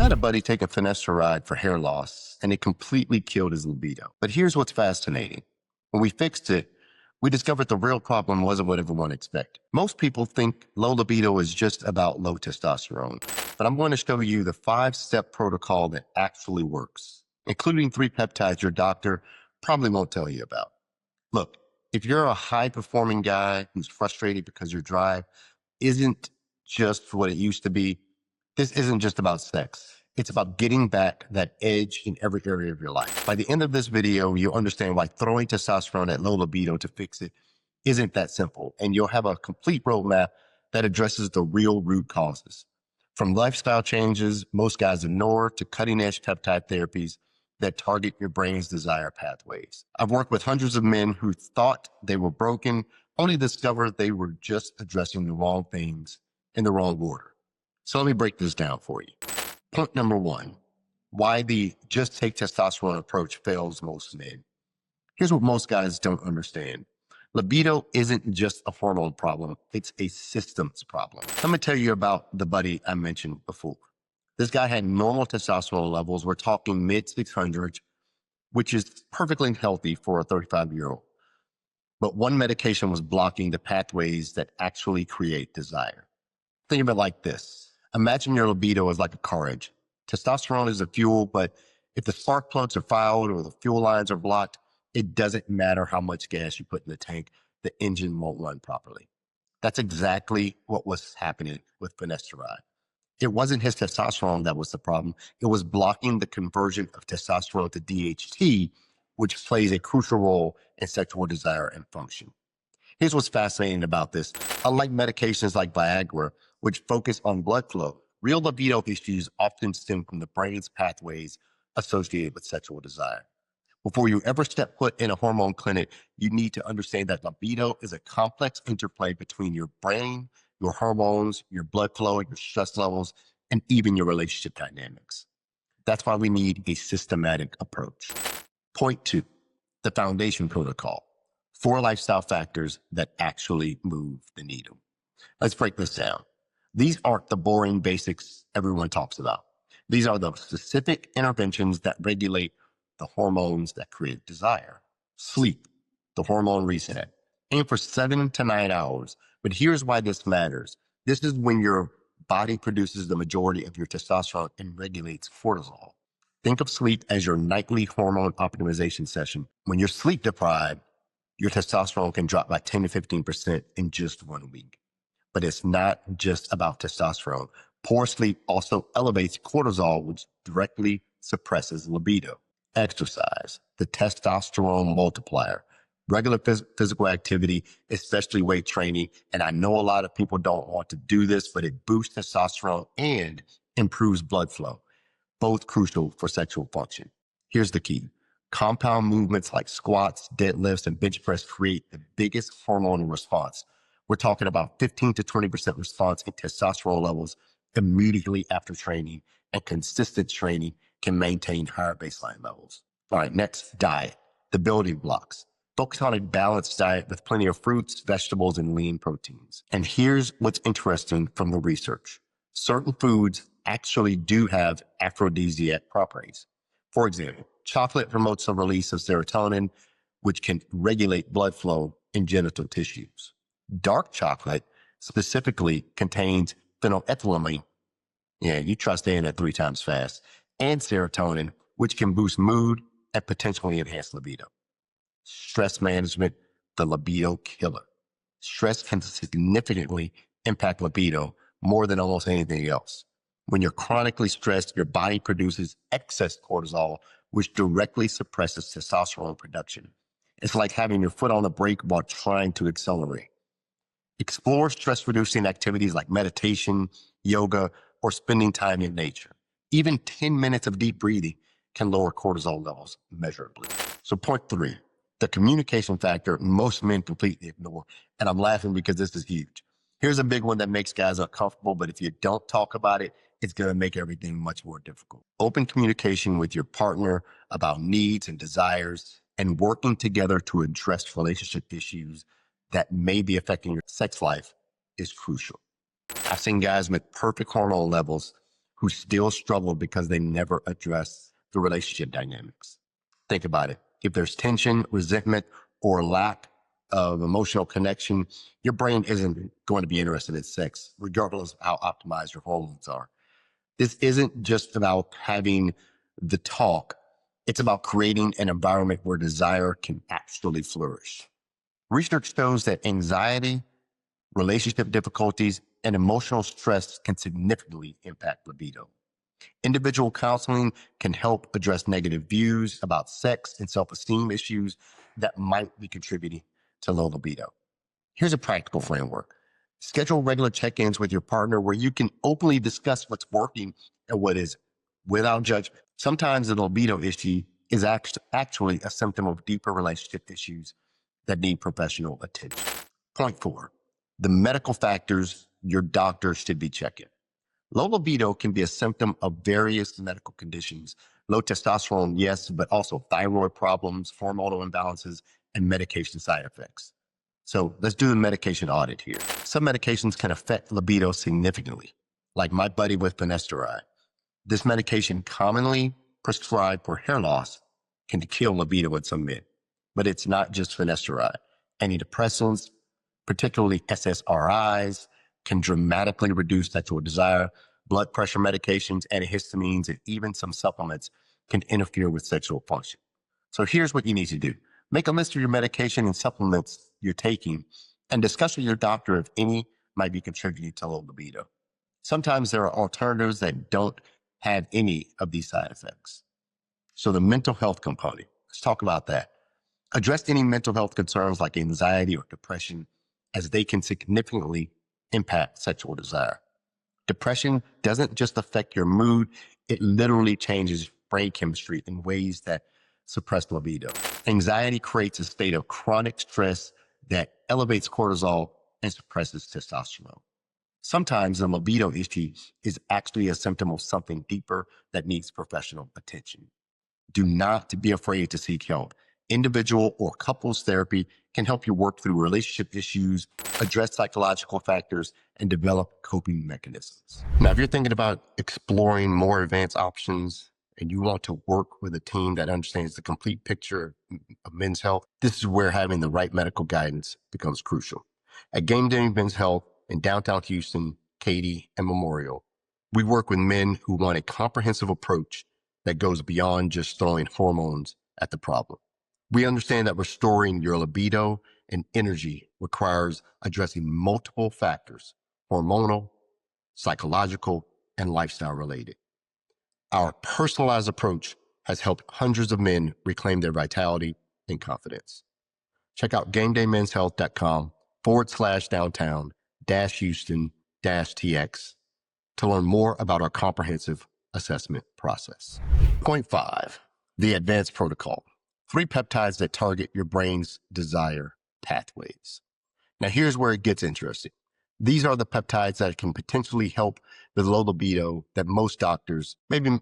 had a buddy take a finasteride for hair loss, and it completely killed his libido. But here's what's fascinating. When we fixed it, we discovered the real problem wasn't what everyone expected. Most people think low libido is just about low testosterone, but I'm going to show you the 5-step protocol that actually works, including 3 peptides your doctor probably won't tell you about. Look, if you're a high-performing guy who's frustrated because your drive isn't just what it used to be, this isn't just about sex. It's about getting back that edge in every area of your life. By the end of this video, you'll understand why throwing testosterone at low libido to fix it isn't that simple. And you'll have a complete roadmap that addresses the real root causes. From lifestyle changes most guys ignore to cutting-edge peptide therapies that target your brain's desire pathways. I've worked with hundreds of men who thought they were broken, only to discover they were just addressing the wrong things in the wrong order. So let me break this down for you. Point number 1, why the just take testosterone approach fails most men. Here's what most guys don't understand. Libido isn't just a hormone problem. It's a systems problem. Let me tell you about the buddy I mentioned before. This guy had normal testosterone levels. We're talking mid 600s, which is perfectly healthy for a 35-year-old. But one medication was blocking the pathways that actually create desire. Think of it like this. Imagine your libido is like a car engine. Testosterone is the fuel, but if the spark plugs are fouled or the fuel lines are blocked, it doesn't matter how much gas you put in the tank, the engine won't run properly. That's exactly what was happening with finasteride. It wasn't his testosterone that was the problem. It was blocking the conversion of testosterone to DHT, which plays a crucial role in sexual desire and function. Here's what's fascinating about this. Unlike medications like Viagra, which focus on blood flow, real libido issues often stem from the brain's pathways associated with sexual desire. Before you ever step foot in a hormone clinic, you need to understand that libido is a complex interplay between your brain, your hormones, your blood flow, your stress levels, and even your relationship dynamics. That's why we need a systematic approach. Point 2, the foundation protocol. 4 lifestyle factors that actually move the needle. Let's break this down. These aren't the boring basics everyone talks about. These are the specific interventions that regulate the hormones that create desire. Sleep, the hormone reset. Aim for 7 to 9 hours. But here's why this matters. This is when your body produces the majority of your testosterone and regulates cortisol. Think of sleep as your nightly hormone optimization session. When you're sleep deprived, your testosterone can drop by 10 to 15% in just 1 week. But it's not just about testosterone. Poor sleep also elevates cortisol, which directly suppresses libido. Exercise, the testosterone multiplier. Regular physical activity, especially weight training. And I know a lot of people don't want to do this, but it boosts testosterone and improves blood flow, both crucial for sexual function. Here's the key. Compound movements like squats, deadlifts, and bench press create the biggest hormonal response. We're talking about 15 to 20% response in testosterone levels immediately after training, and consistent training can maintain higher baseline levels. All right, next, diet, the building blocks. Focus on a balanced diet with plenty of fruits, vegetables, and lean proteins. And here's what's interesting from the research. Certain foods actually do have aphrodisiac properties. For example, chocolate promotes the release of serotonin, which can regulate blood flow in genital tissues. Dark chocolate specifically contains phenylethylamine. Yeah, you try saying that 3 times fast. And serotonin, which can boost mood and potentially enhance libido. Stress management, the libido killer. Stress can significantly impact libido more than almost anything else. When you're chronically stressed, your body produces excess cortisol, which directly suppresses testosterone production. It's like having your foot on the brake while trying to accelerate. Explore stress-reducing activities like meditation, yoga, or spending time in nature. Even 10 minutes of deep breathing can lower cortisol levels measurably. So point 3, the communication factor most men completely ignore. And I'm laughing because this is huge. Here's a big one that makes guys uncomfortable, but if you don't talk about it, it's going to make everything much more difficult. Open communication with your partner about needs and desires, and working together to address relationship issues that may be affecting your sex life is crucial. I've seen guys with perfect hormone levels who still struggle because they never address the relationship dynamics. Think about it. If there's tension, resentment, or lack of emotional connection, your brain isn't going to be interested in sex, regardless of how optimized your hormones are. This isn't just about having the talk. It's about creating an environment where desire can actually flourish. Research shows that anxiety, relationship difficulties, and emotional stress can significantly impact libido. Individual counseling can help address negative views about sex and self-esteem issues that might be contributing to low libido. Here's a practical framework. Schedule regular check-ins with your partner where you can openly discuss what's working and what isn't, without judgment. Sometimes the libido issue is actually a symptom of deeper relationship issues that need professional attention. Point 4, the medical factors your doctor should be checking. Low libido can be a symptom of various medical conditions. Low testosterone, yes, but also thyroid problems, hormonal imbalances, and medication side effects. So let's do a medication audit here. Some medications can affect libido significantly, like my buddy with finasteride. This medication, commonly prescribed for hair loss, can kill libido in some men. But it's not just finasteride. Antidepressants, particularly SSRIs, can dramatically reduce sexual desire. Blood pressure medications, antihistamines, and even some supplements can interfere with sexual function. So here's what you need to do. Make a list of your medication and supplements you're taking and discuss with your doctor if any might be contributing to low libido. Sometimes there are alternatives that don't have any of these side effects. So the mental health component, let's talk about that. Address any mental health concerns like anxiety or depression, as they can significantly impact sexual desire. Depression doesn't just affect your mood, it literally changes brain chemistry in ways that suppress libido. Anxiety creates a state of chronic stress that elevates cortisol and suppresses testosterone. Sometimes the libido issue is actually a symptom of something deeper that needs professional attention. Do not be afraid to seek help. Individual or couples therapy can help you work through relationship issues, address psychological factors, and develop coping mechanisms. Now, if you're thinking about exploring more advanced options and you want to work with a team that understands the complete picture of men's health, this is where having the right medical guidance becomes crucial. At Game Day Men's Health in downtown Houston, Katy, and Memorial, we work with men who want a comprehensive approach that goes beyond just throwing hormones at the problem. We understand that restoring your libido and energy requires addressing multiple factors: hormonal, psychological, and lifestyle related. Our personalized approach has helped hundreds of men reclaim their vitality and confidence. Check out GameDayMen'sHealth.com/downtown-Houston-TX to learn more about our comprehensive assessment process. Point 5, the advanced protocol. 3 peptides that target your brain's desire pathways. Now here's where it gets interesting. These are the peptides that can potentially help with low libido that most doctors maybe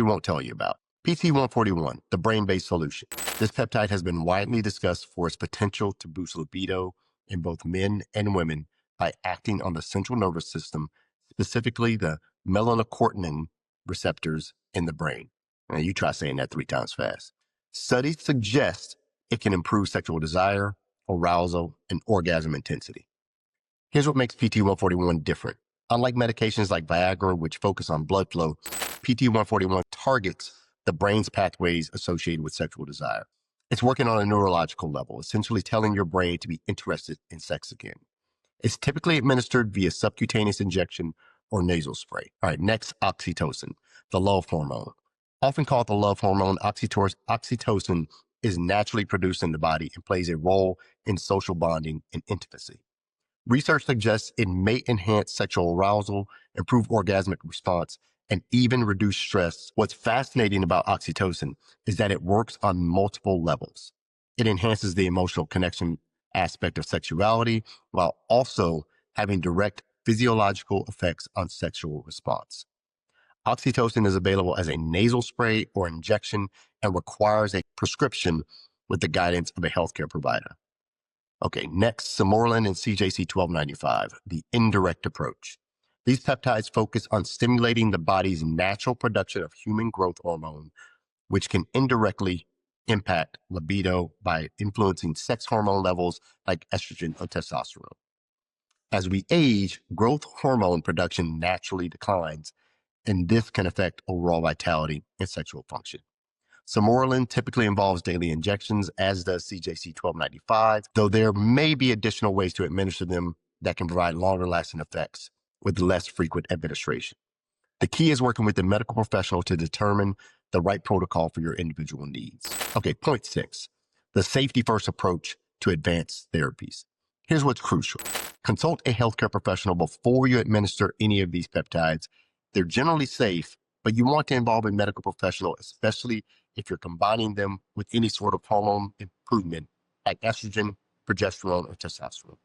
won't tell you about. PT141, the brain-based solution. This peptide has been widely discussed for its potential to boost libido in both men and women by acting on the central nervous system, specifically the melanocortin receptors in the brain. Now you try saying that 3 times fast. Studies suggest it can improve sexual desire, arousal, and orgasm intensity. Here's what makes PT141 different. Unlike medications like Viagra, which focus on blood flow, PT141 targets the brain's pathways associated with sexual desire. It's working on a neurological level, essentially telling your brain to be interested in sex again. It's typically administered via subcutaneous injection or nasal spray. All right, next, oxytocin, the love hormone. Often called the love hormone, oxytocin is naturally produced in the body and plays a role in social bonding and intimacy. Research suggests it may enhance sexual arousal, improve orgasmic response, and even reduce stress. What's fascinating about oxytocin is that it works on multiple levels. It enhances the emotional connection aspect of sexuality while also having direct physiological effects on sexual response. Oxytocin is available as a nasal spray or injection and requires a prescription with the guidance of a healthcare provider. Okay, next, Simorelin and CJC 1295, the indirect approach. These peptides focus on stimulating the body's natural production of human growth hormone, which can indirectly impact libido by influencing sex hormone levels like estrogen or testosterone. As we age, growth hormone production naturally declines, and this can affect overall vitality and sexual function. Sermorelin typically involves daily injections, as does CJC 1295, though there may be additional ways to administer them that can provide longer lasting effects with less frequent administration. The key is working with the medical professional to determine the right protocol for your individual needs. Okay, point 6, the safety first approach to advanced therapies. Here's what's crucial. Consult a healthcare professional before you administer any of these peptides. They're generally safe, but you want to involve a medical professional, especially if you're combining them with any sort of hormone improvement like estrogen, progesterone, or testosterone.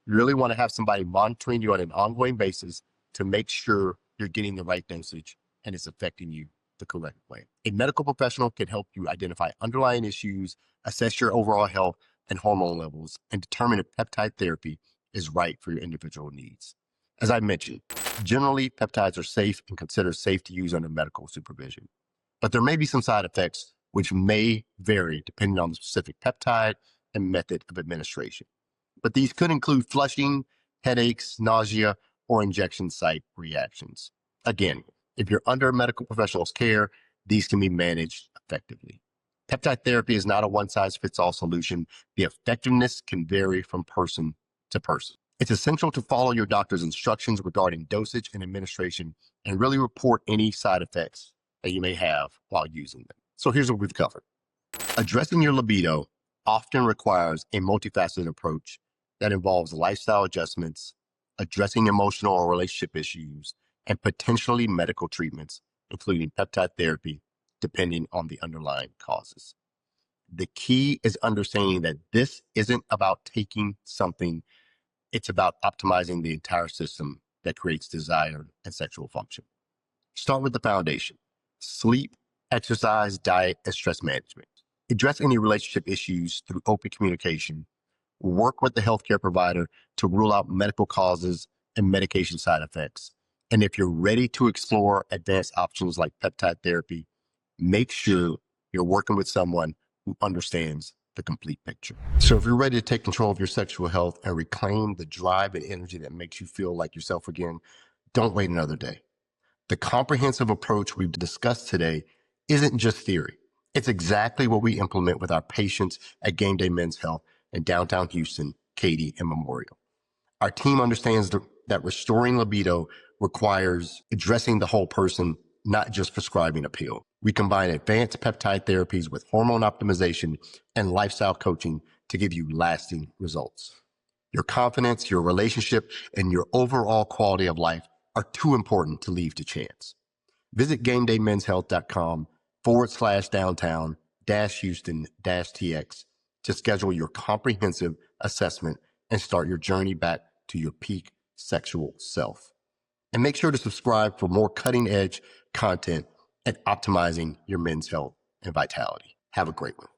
You really want to have somebody monitoring you on an ongoing basis to make sure you're getting the right dosage and it's affecting you the correct way. A medical professional can help you identify underlying issues, assess your overall health and hormone levels, and determine if peptide therapy is right for your individual needs. As I mentioned, generally peptides are safe and considered safe to use under medical supervision, but there may be some side effects which may vary depending on the specific peptide and method of administration. But these could include flushing, headaches, nausea, or injection site reactions. Again, if you're under a medical professional's care, these can be managed effectively. Peptide therapy is not a one-size-fits-all solution. The effectiveness can vary from person to person. It's essential to follow your doctor's instructions regarding dosage and administration and really report any side effects that you may have while using them. So here's what we've covered. Addressing your libido often requires a multifaceted approach that involves lifestyle adjustments, addressing emotional or relationship issues, and potentially medical treatments, including peptide therapy, depending on the underlying causes. The key is understanding that this isn't about taking something, it's about optimizing the entire system that creates desire and sexual function. Start with the foundation: sleep, exercise, diet, and stress management. Address any relationship issues through open communication. Work with the healthcare provider to rule out medical causes and medication side effects. And if you're ready to explore advanced options like peptide therapy, make sure you're working with someone who understands the complete picture. So if you're ready to take control of your sexual health and reclaim the drive and energy that makes you feel like yourself again, don't wait another day. The comprehensive approach we've discussed today isn't just theory. It's exactly what we implement with our patients at Game Day Men's Health in downtown Houston, Katy, and Memorial. Our team understands that restoring libido requires addressing the whole person, not just prescribing a pill. We combine advanced peptide therapies with hormone optimization and lifestyle coaching to give you lasting results. Your confidence, your relationship, and your overall quality of life are too important to leave to chance. Visit GameDayMen'sHealth.com/downtown-Houston-TX to schedule your comprehensive assessment and start your journey back to your peak sexual self. And make sure to subscribe for more cutting edge content and optimizing your men's health and vitality. Have a great one.